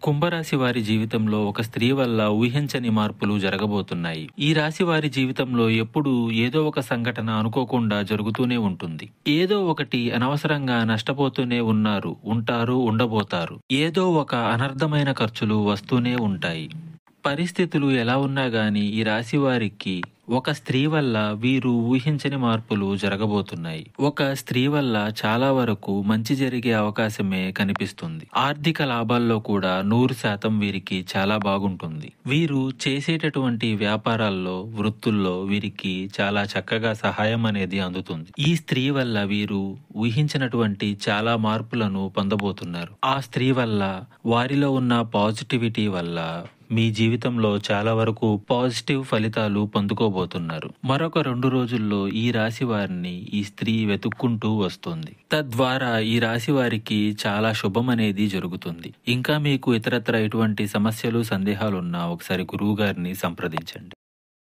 కుంభరాశి వారి జీవితంలో ఒక స్త్రీ వల్ల ఊహించని మార్పులు జరగబోతున్నాయి. ఈ రాశి వారి జీవితంలో ఎప్పుడూ ఏదో ఒక సంఘటన అనుకోకుండా జరుగుతూనే ఉంటుంది. ఏదో ఒకటి అనవసరంగా నష్టపోతూనే ఉంటారు, ఉండబోతారు. ఏదో ఒక అనర్థమైన ఖర్చులు వస్తూనే ఉంటాయి. పరిస్థితులు ఎలా ఉన్నా గాని ఈ రాశి వారికి ఒక స్త్రీ వల్ల వీరు ఊహించని మార్పులు జరగబోతున్నాయి. ఒక స్త్రీ వల్ల చాలా వరకు మంచి జరిగే అవకాశమే కనిపిస్తుంది. ఆర్థిక లాభాల్లో కూడా 100% వీరికి చాలా బాగుంటుంది. వీరు చేసేటటువంటి వ్యాపారాల్లో, వృత్తుల్లో వీరికి చాలా చక్కగా సహాయం అనేది అందుతుంది. ఈ స్త్రీ వల్ల వీరు ఊహించినటువంటి చాలా మార్పులను పొందబోతున్నారు. ఆ స్త్రీ వల్ల, వారిలో ఉన్న పాజిటివిటీ వల్ల మీ జీవితంలో చాలా వరకు పాజిటివ్ ఫలితాలు పొందుకోబోతున్నారు. మరొక 2 రోజుల్లో ఈ రాశి వారిని ఈ స్త్రీ వెతుక్కుంటూ వస్తుంది. తద్వారా ఈ రాశి వారికి చాలా శుభం అనేది జరుగుతుంది. ఇంకా మీకు ఇతరత్ర ఎటువంటి సమస్యలు, సందేహాలున్నా ఒకసారి గురువు గారిని సంప్రదించండి.